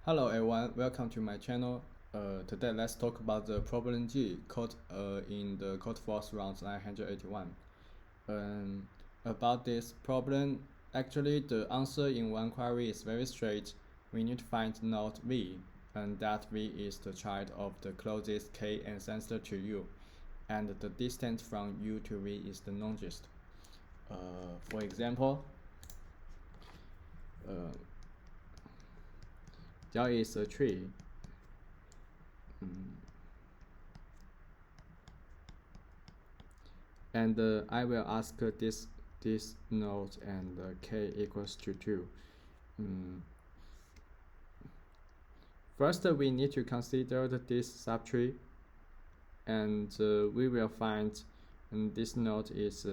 Hello everyone, welcome to my channel. Today let's talk about the problem G code in the Codeforces round 981. About this problem, actually the answer in one query is very straight. We need to find node V, and that V is the child of the closest K ancestor to U, and the distance from U to V is the longest. For example, there is a tree. And I will ask this node and k equals to 2. First, we need to consider this subtree, and we will find this node is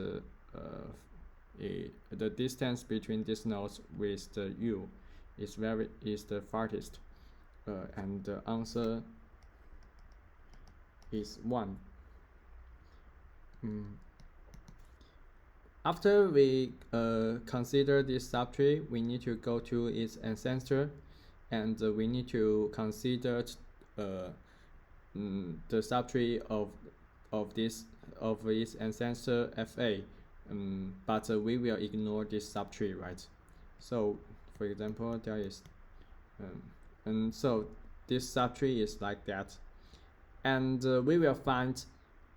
the distance between this node with the u is the farthest, and the answer is 1. After we consider this subtree, we need to go to its ancestor, and we need to consider the subtree of its ancestor fa. But we will ignore this subtree, right? So, for example, there is, and so this subtree is like that, and we will find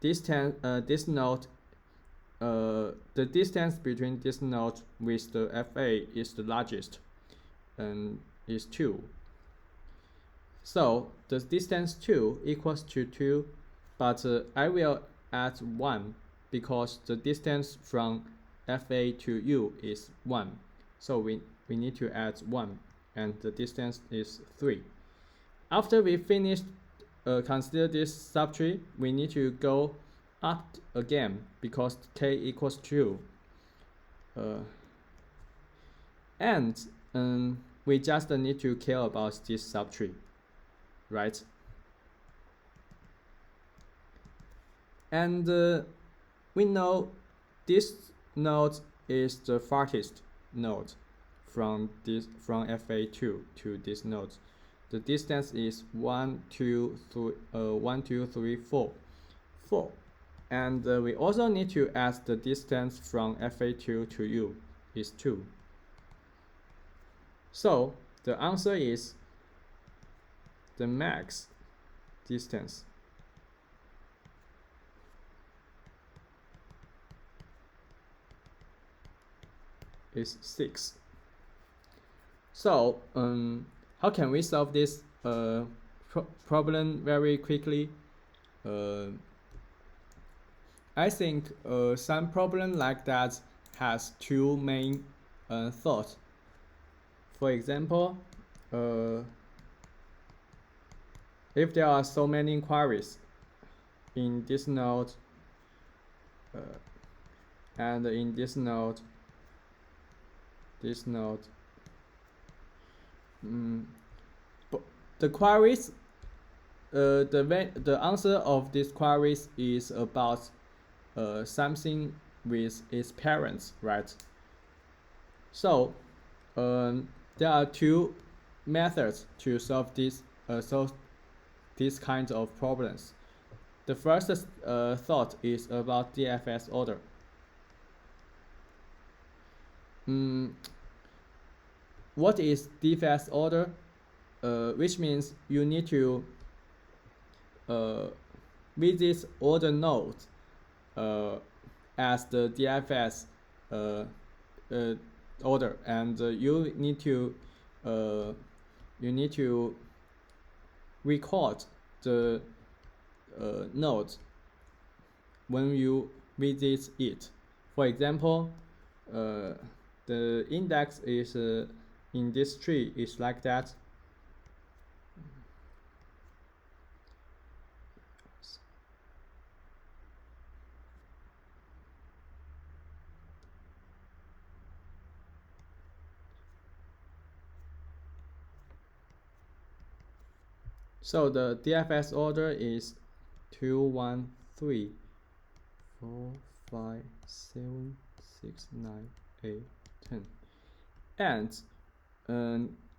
this node. The distance between this node with the fa is the largest, and is 2. So the distance 2 equals to 2, but I will add 1 because the distance from fa to u is 1. So we need to add 1, and the distance is 3. After we finish consider this subtree, we need to go up again because k equals 2. And we just need to care about this subtree, right? And we know this node is the farthest node from fa2 to this node. The distance is 1, 2, 3, 4. And we also need to add the distance from fa2 to u is 2. So the answer is the max distance is 6. So how can we solve this problem very quickly? I think some problem like that has two main thoughts. For example, if there are so many inquiries in this node and in this node, but the queries, the answer of these queries is about something with its parents, right? So there are two methods to solve these kinds of problems. The first thought is about DFS order. What is DFS order? Which means you need to visit all the nodes as the DFS order, and you need to record the node when you visit it. For example, the index is in this tree is like that. So the DFS order is 2, 1, 3, 4, 5, 7, 6, 9, 8, 10. And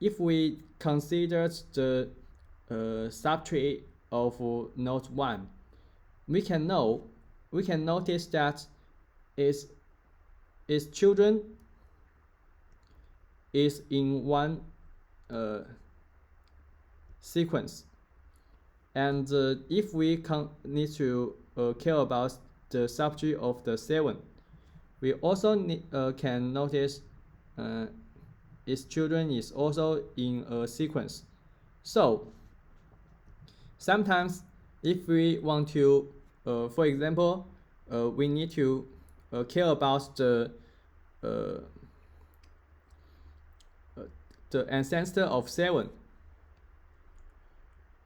if we consider the subtree of node 1, we can notice that its children is in one sequence. And if we need to care about the subtree of the 7, we also can notice its children is also in a sequence. So sometimes if we want to, for example, we need to care about the ancestor of 7.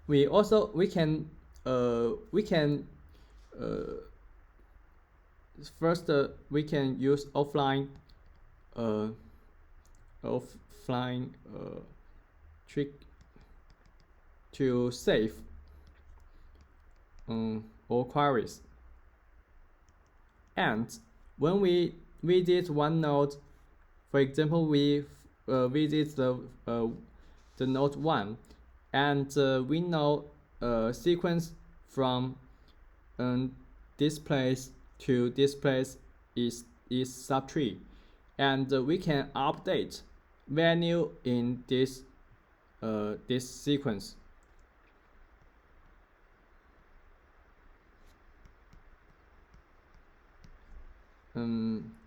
We can first we can use offline trick to save all queries. And when we visit one node, for example, we visit the node 1, and we know sequence from this place to this place is subtree, and we can update value in this sequence.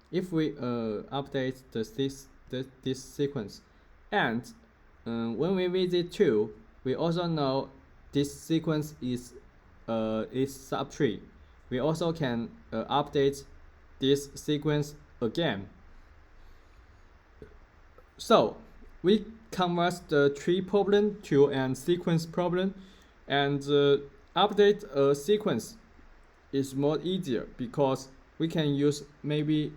If we update this sequence, and when we visit 2, we also know this sequence is subtree. We also can update this sequence again. So we convert the tree problem to a sequence problem, and update a sequence is more easier because we can use maybe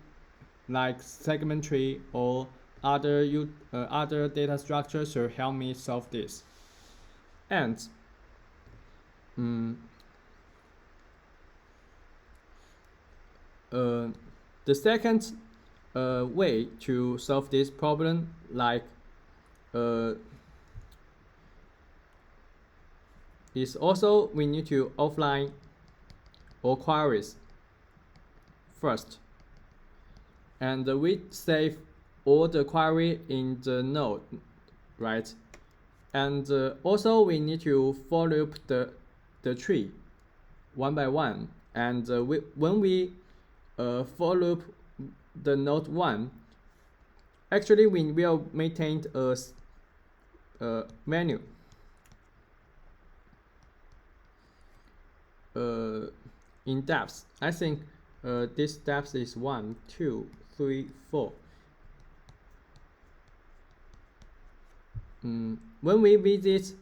like segment tree or other data structures to help me solve this. And the second way to solve this problem, like is also we need to offline all queries first, and we save all the query in the node, right? And also we need to for loop the tree one by one, and when we for loop the node 1, actually we will maintain a menu in depth. I think this depth is 1, 2, 3, 4. When we visit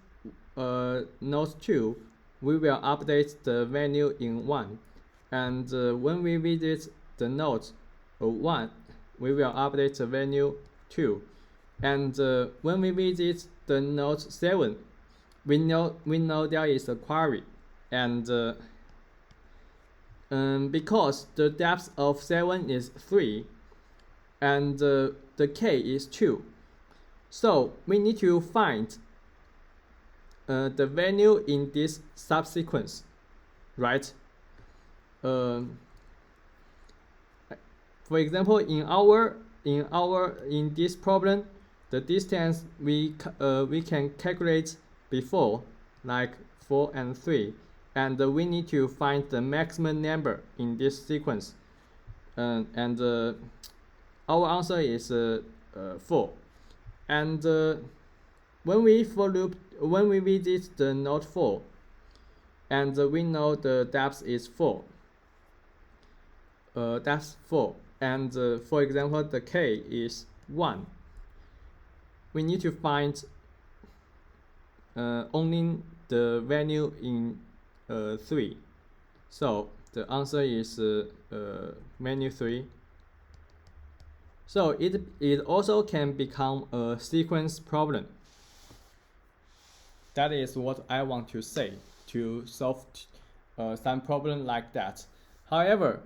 node 2, we will update the value in 1, and when we visit the node 1, we will update the value 2, and when we visit the node 7, we know there is a query, and because the depth of 7 is 3 and the k is 2, so we need to find the value in this subsequence, right? For example, in this problem, the distance we can calculate before, like 4 and 3, and we need to find the maximum number in this sequence, and our answer is 4. And when we visit the node 4, and we know the depth is 4. That's 4, and for example the k is 1. We need to find only the value in 3. So the answer is value 3. So it also can become a sequence problem. That is what I want to say to solve some problem like that. However,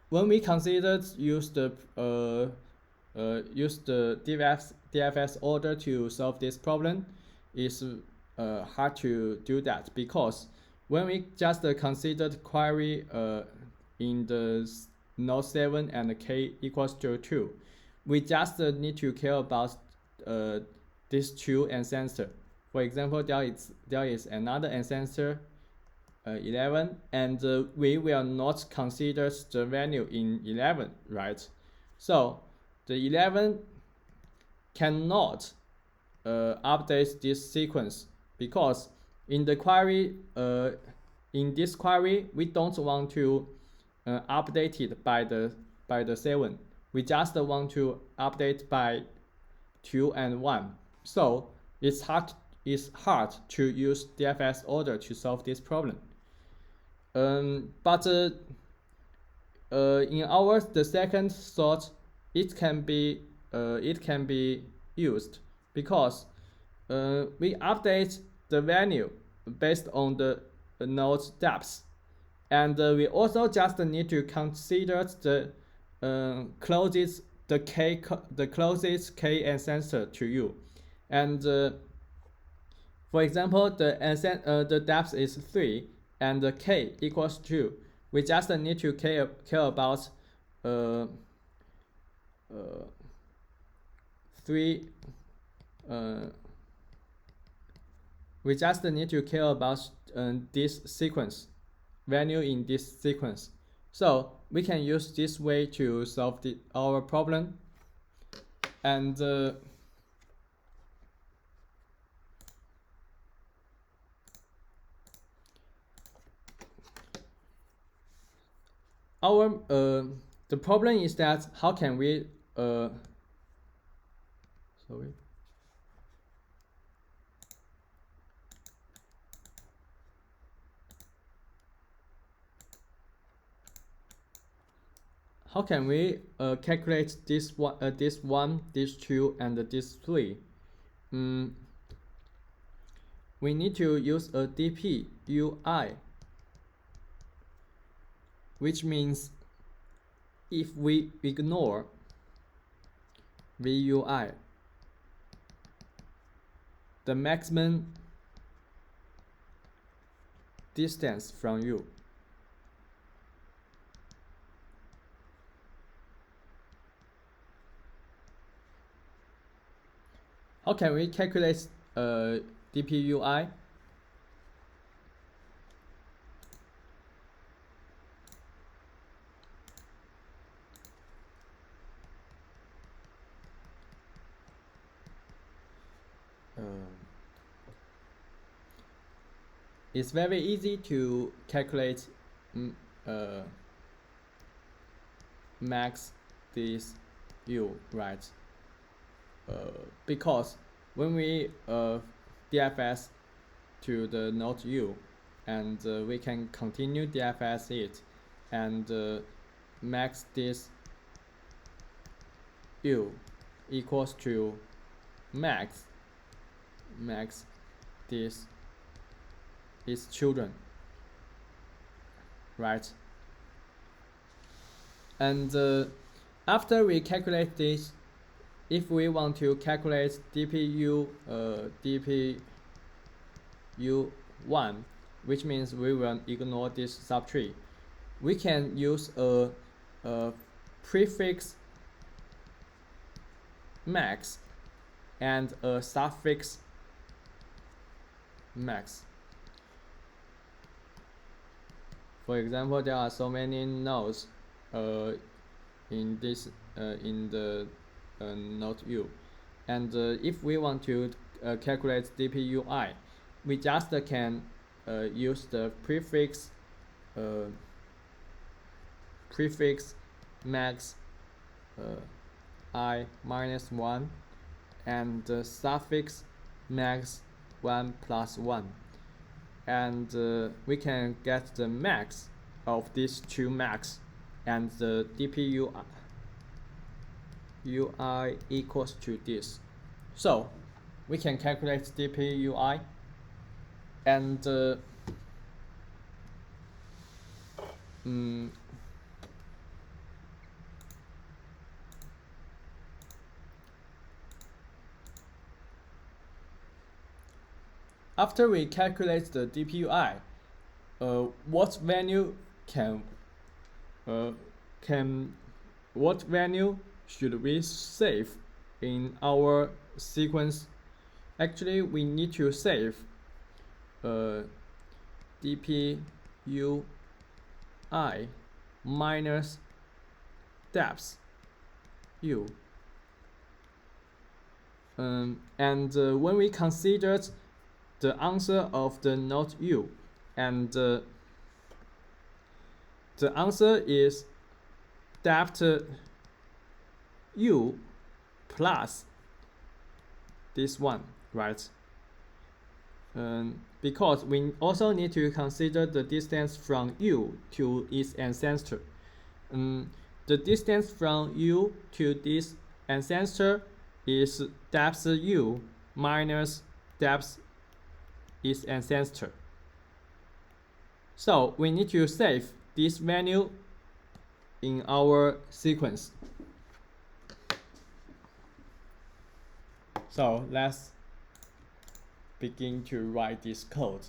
when we consider use the use the DFS order to solve this problem is hard to do that, because when we just consider the query in the node 7 and k equals to 2, we just need to care about these two ancestors. For example, there is another ancestor 11, and we will not consider the value in 11, right? So the 11 cannot update this sequence, because in the query, in this query, we don't want to update it by the 7. We just want to update by 2 and 1. So it's hard to use DFS order to solve this problem. But in the second thought, it can be used, because we update the value based on the node depth, and we also just need to consider the closest k ancestor to you, and for example, the depth is 3 and the k equals 2. We just need to care about 3. We just need to care about this sequence value in this sequence. So we can use this way to solve our problem. And the problem is that how can we how can we calculate this one, this 2, and this 3? We need to use a DPUI, which means if we ignore VUI, the maximum distance from you, how can we calculate DPUI? It's very easy to calculate max this u, right? Because when we DFS to the node u, and we can continue DFS it, and max this u equals to max this is children, right? And after we calculate this, if we want to calculate DPU1, which means we will ignore this subtree, we can use a prefix max and a suffix max. For example, there are so many nodes in this in the node u, and if we want to calculate DPUI, we just can use the prefix max I minus 1 and the suffix max 1 plus 1, and we can get the max of these two max, and the DPUI equals to this. So we can calculate DPUI, and after we calculate the DPUI, what value what value should we save in our sequence? Actually, we need to save DPUI minus depth U. And when we considered the answer of the node U, and the answer is depth U plus this one, right? Because we also need to consider the distance from U to its ancestor. The distance from U to this ancestor is depth U minus depth its ancestor. So we need to save this value in our sequence. So let's begin to write this code.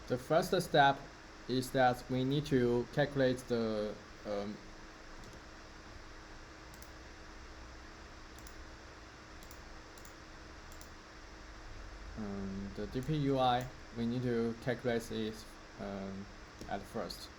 The first step is that we need to calculate the DPUI. We need to calculate it at first.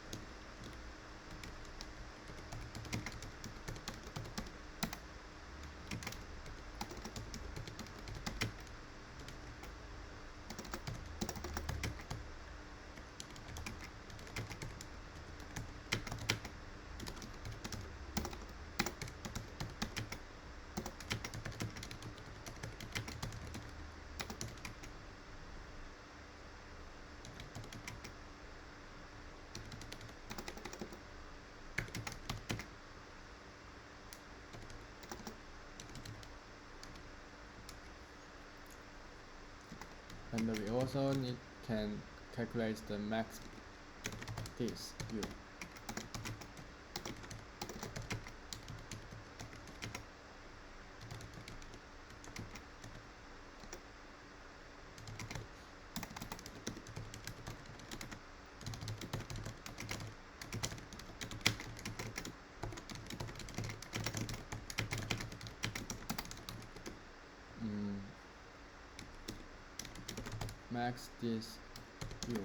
And we also can calculate the max this U. Max this U.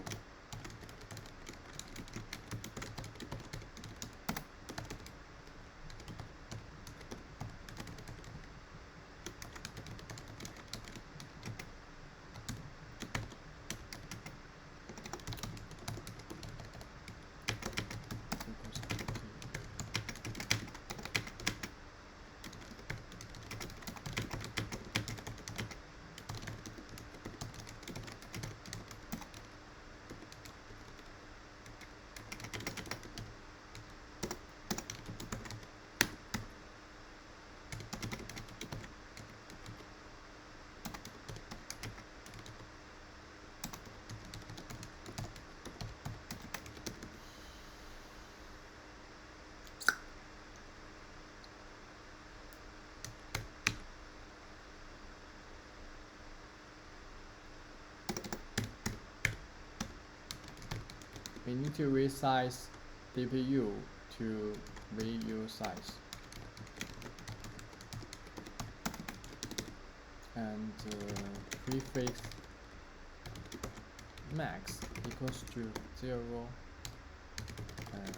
we need to resize DPU to VU size, and prefix max equals to 0, and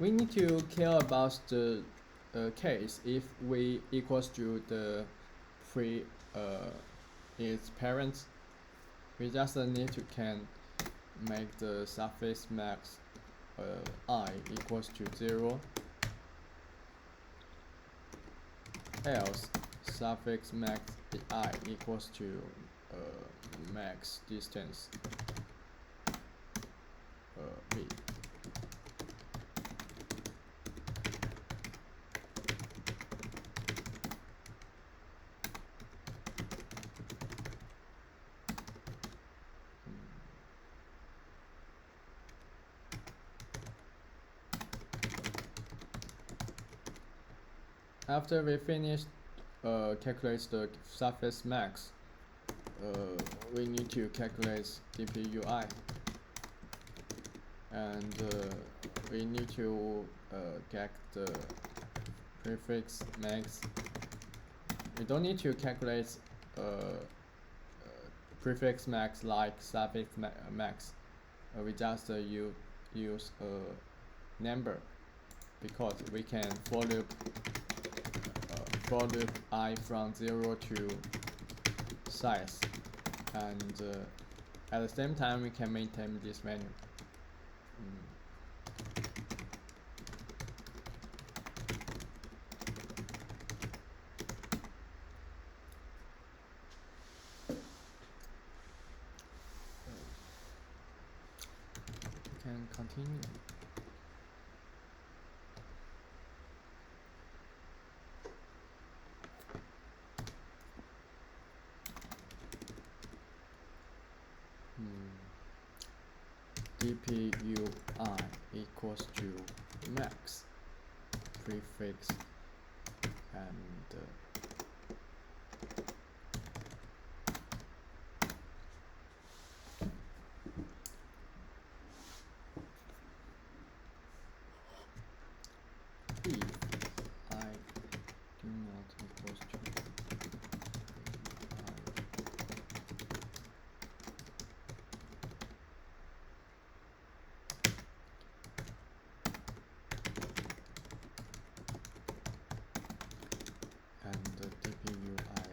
we need to care about the case if v equals to the its parents. We just need to can make the suffix max I equals to 0, else suffix max I equals to max distance v. After we finish calculate the suffix max, we need to calculate DPUI, and we need to get the prefix max. We don't need to calculate prefix max like suffix max. We just use a number, because we can for loop I from 0 to size, and at the same time we can maintain this value. We can continue. DPUI equals to max prefix and if I do not equals to and the DPUI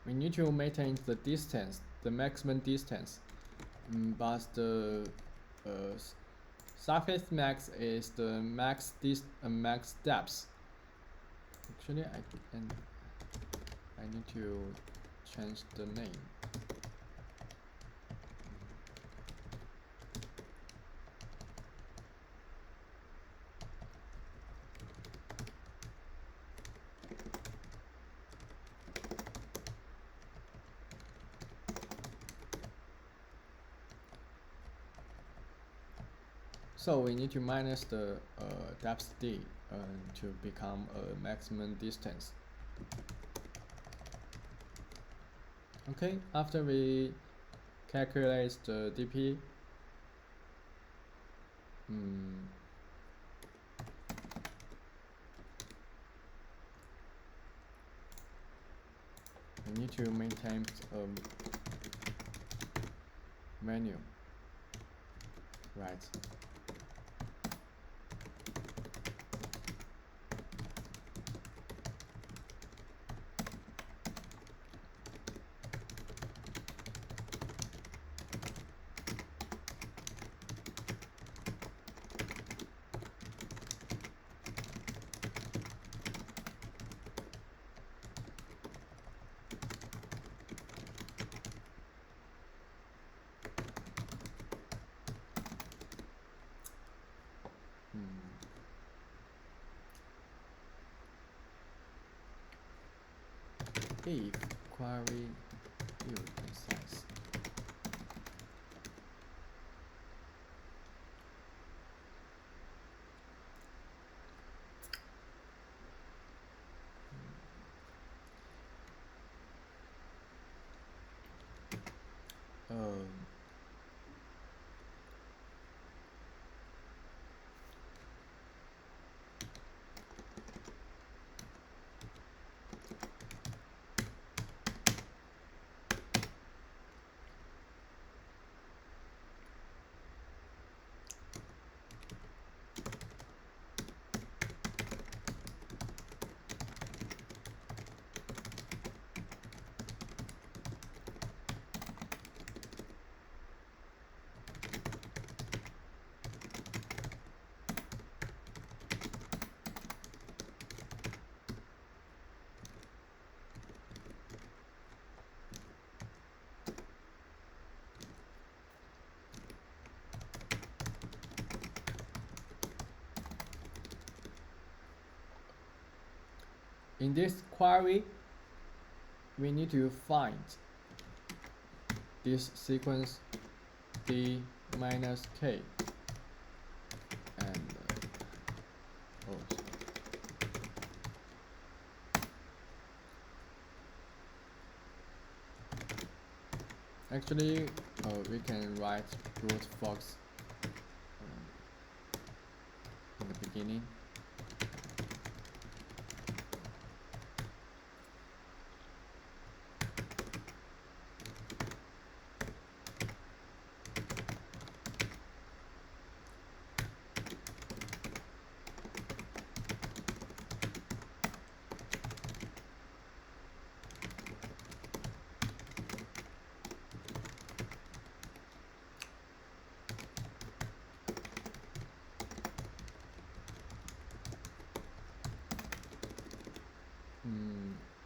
we need to maintain the distance, the maximum distance, but the surface max is the max depth. Actually, I need to change the name. So we need to minus the depth d to become a maximum distance. Okay, after we calculate the dp, we need to maintain a menu, right? If query field size in this query, we need to find this sequence d minus k and actually we can write brute force in the beginning.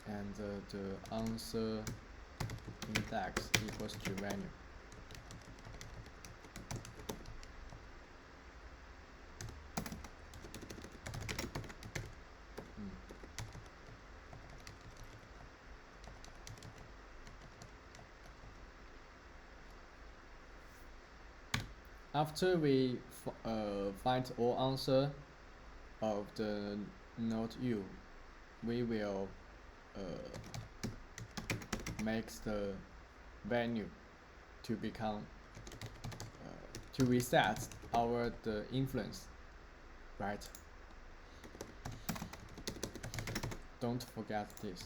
And the answer index equals to value. After we find all answer of the node U, we will make the value to become to reset the influence, right? Don't forget this.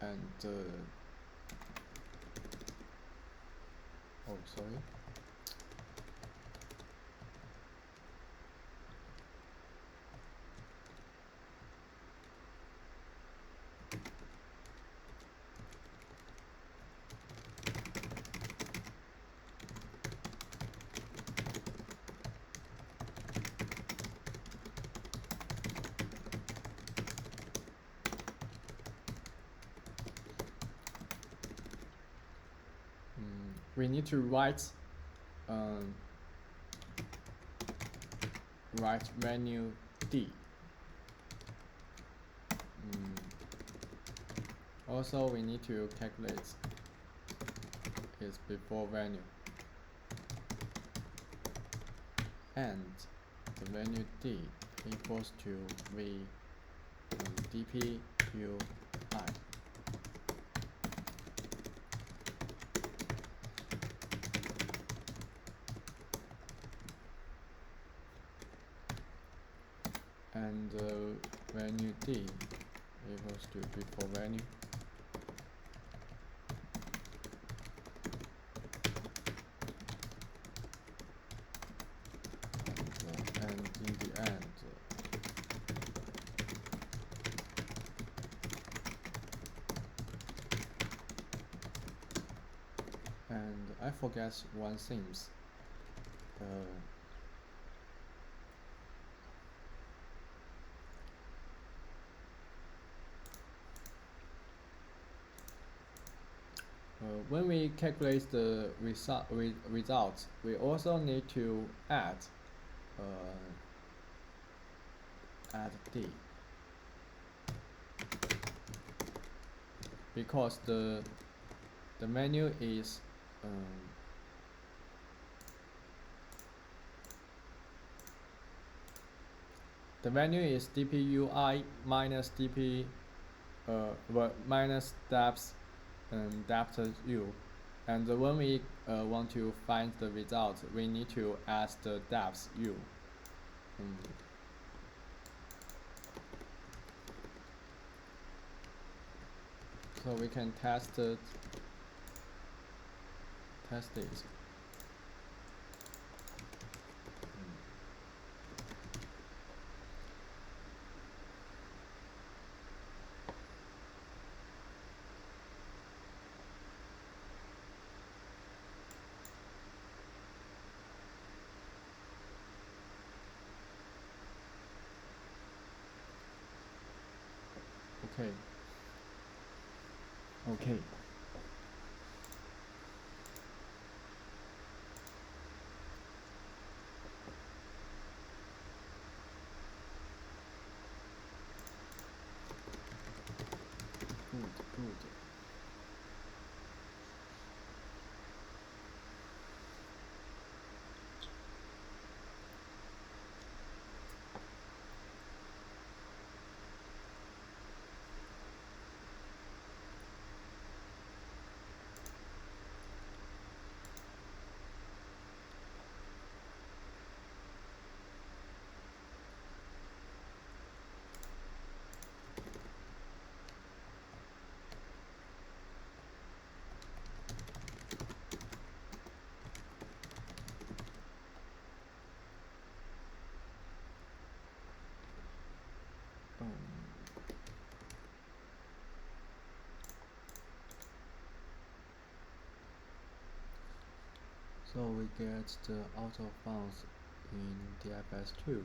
And oh, sorry. We need to write value d. Also, we need to calculate its before value and the value d equals to v dp ui. And value d equals to before value. And in the end, and I forget one thing. When we calculate the results, we also need to add d, because the menu is the value is dpui minus dp minus depth depth u, and when we want to find the result, we need to add the depth u. So we can test it. Okay. Good. So we get the out of bounds in DFS2.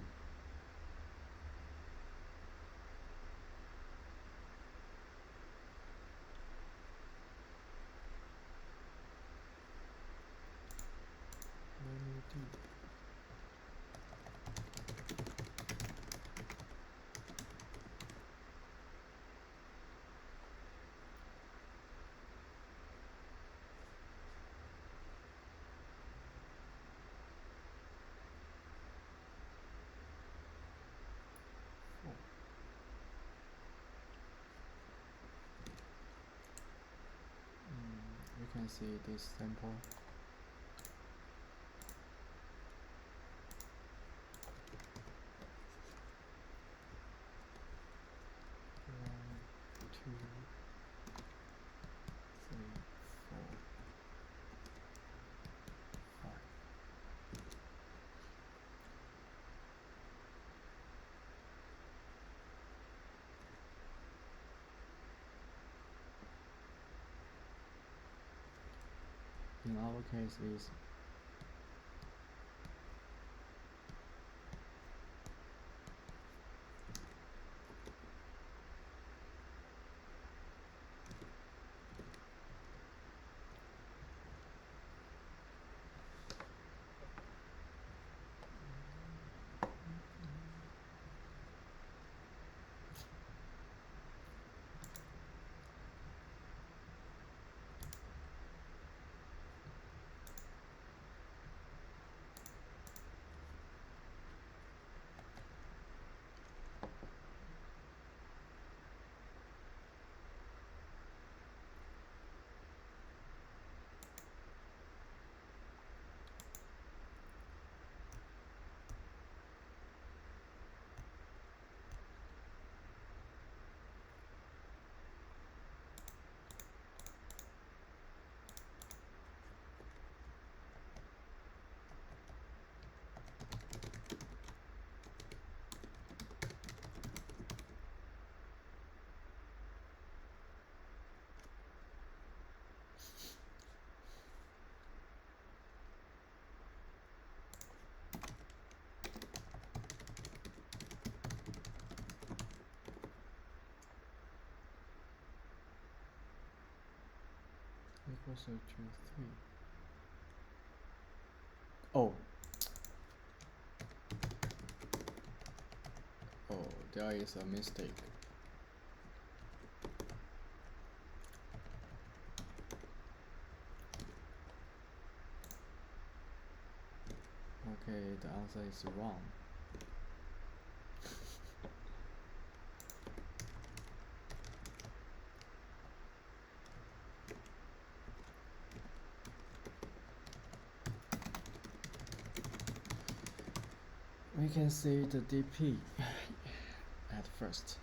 You can see this sample. In our case is also 2, 3. Oh. Oh, there is a mistake. Okay, the answer is wrong. We can see the DP at first.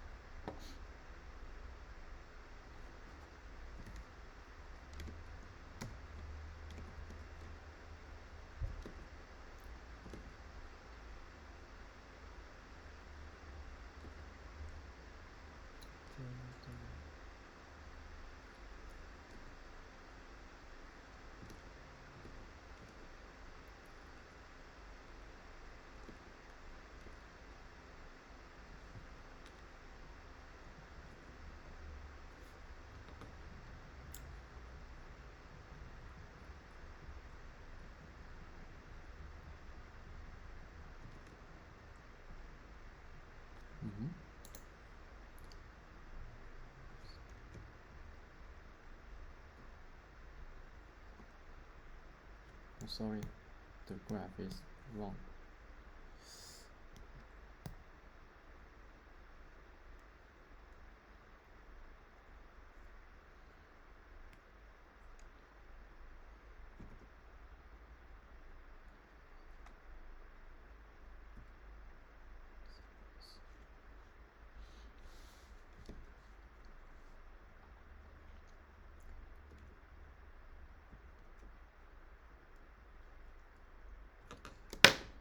Oh, sorry, the graph is wrong.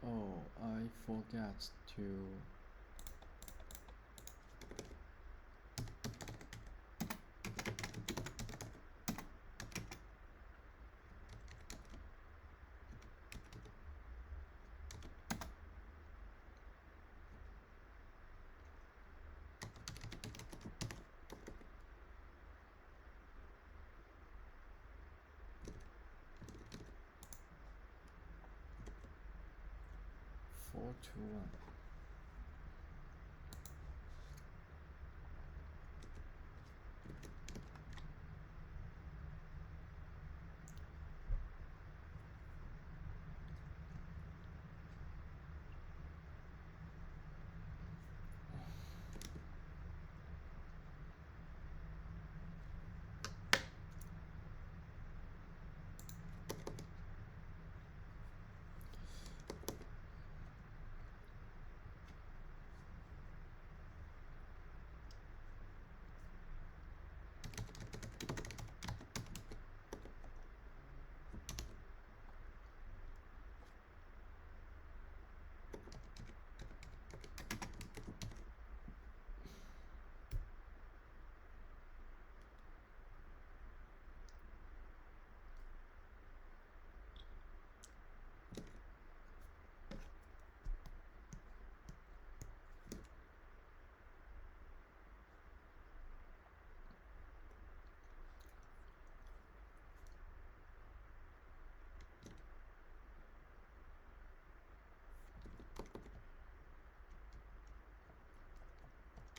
Oh, I forgot to. Four to 1.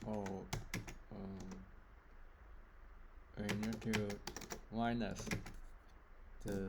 Oh, I need to minus the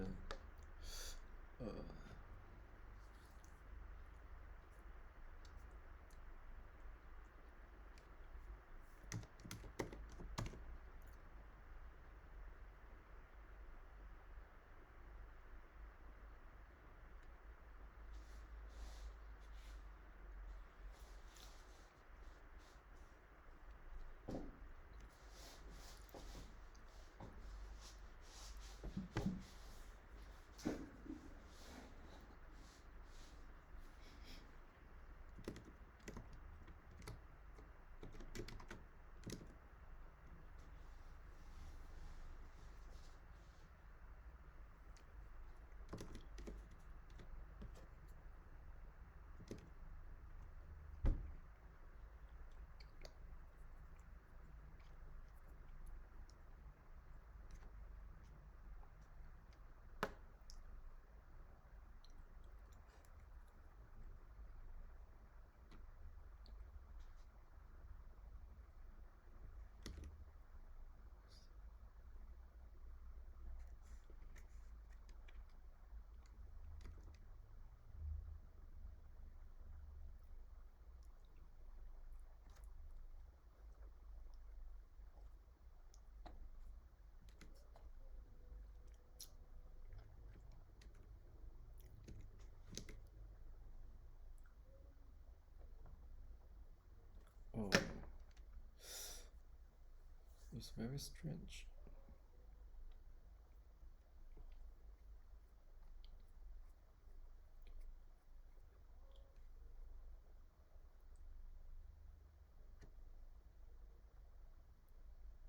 It's very strange.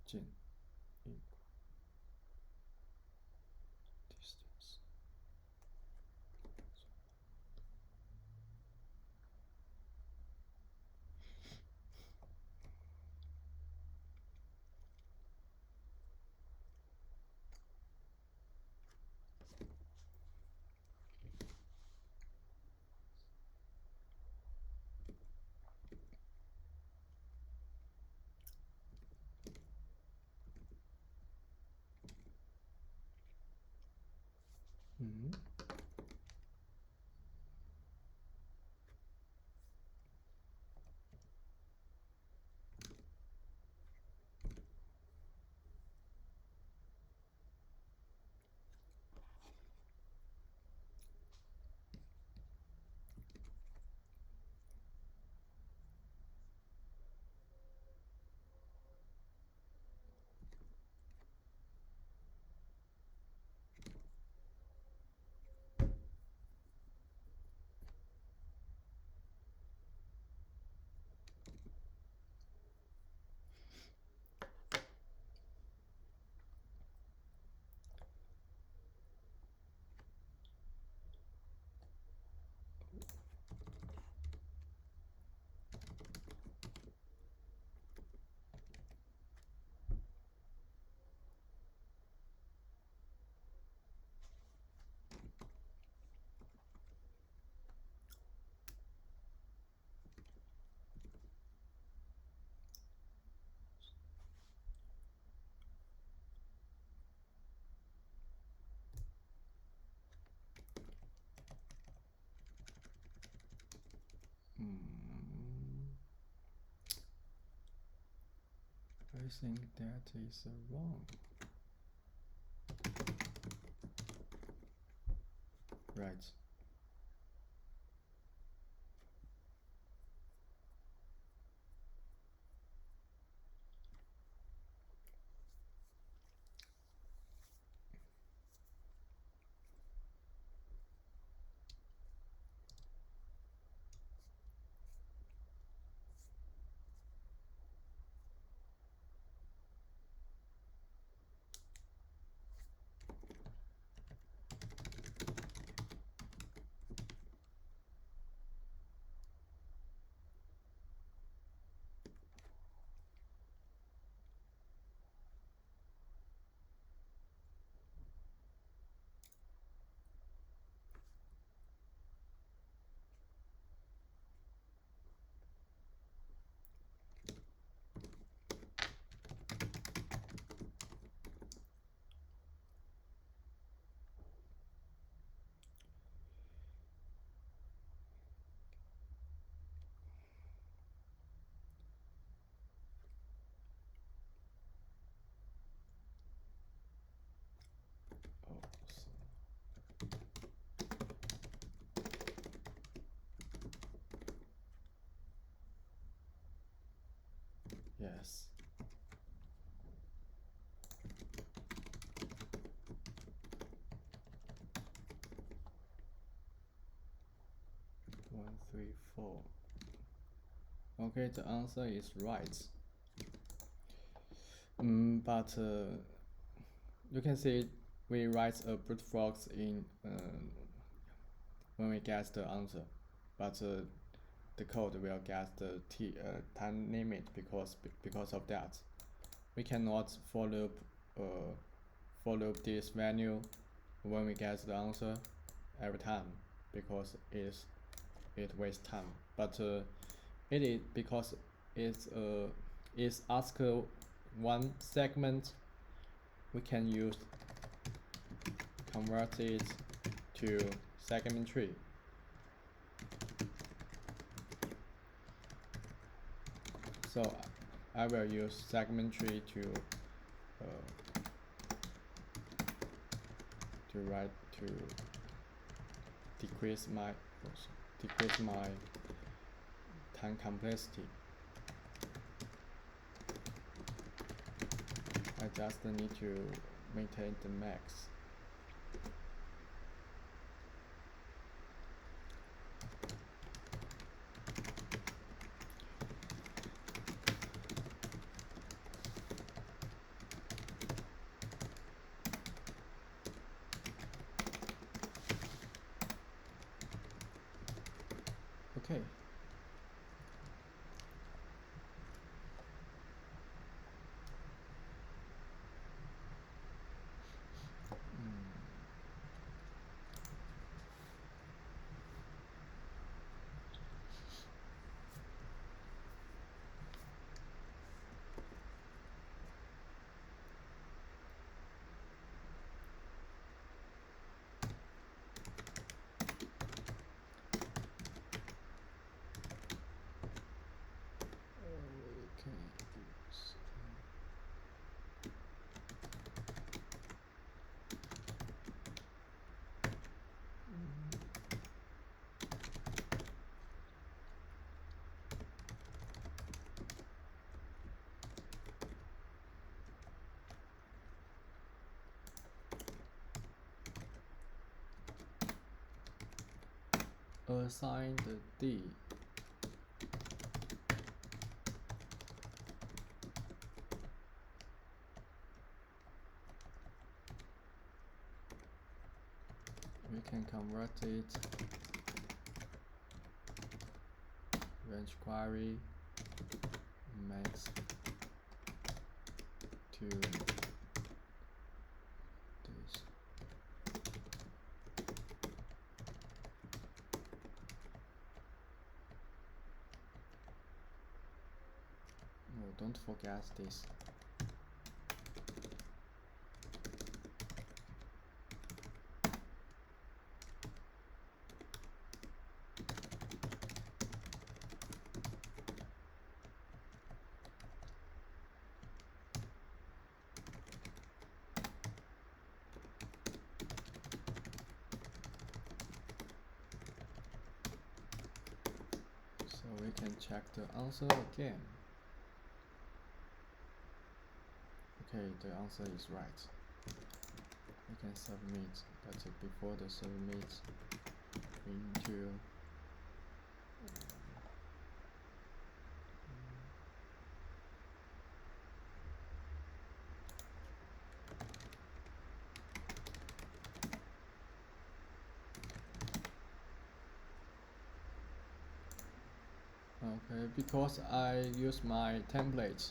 Jin equal distance. Mm-hmm. I think that is wrong. Right. Oh, yes. One, three, four. Okay, the answer is right. But you can see we write a brute force in when we get the answer, but the code will get the time limit because of that. We cannot follow this value when we get the answer every time because it wastes time. But it is because it's ask one segment, we can use convert it to segment tree. So I will use segment tree to decrease my time complexity. just need to maintain the max. Okay. Assign the D. We can convert it range query max to this. No, don't forget this. So we can check the answer again. Okay, the answer is right. We can submit, but before the submit, we need to okay, because I use my templates,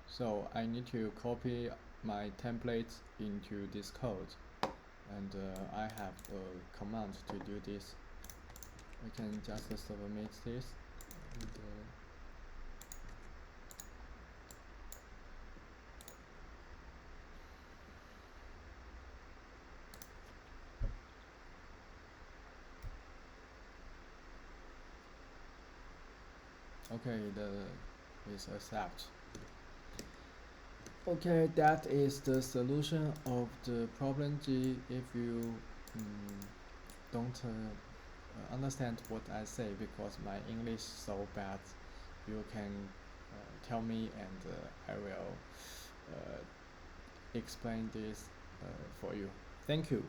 so I need to copy my templates into this code, and I have a command to do this. We can just submit this, and, okay, is accept. Okay, that is the solution of the problem G. If you don't understand what I say because my English so bad, you can tell me, and I will explain this for you. Thank you.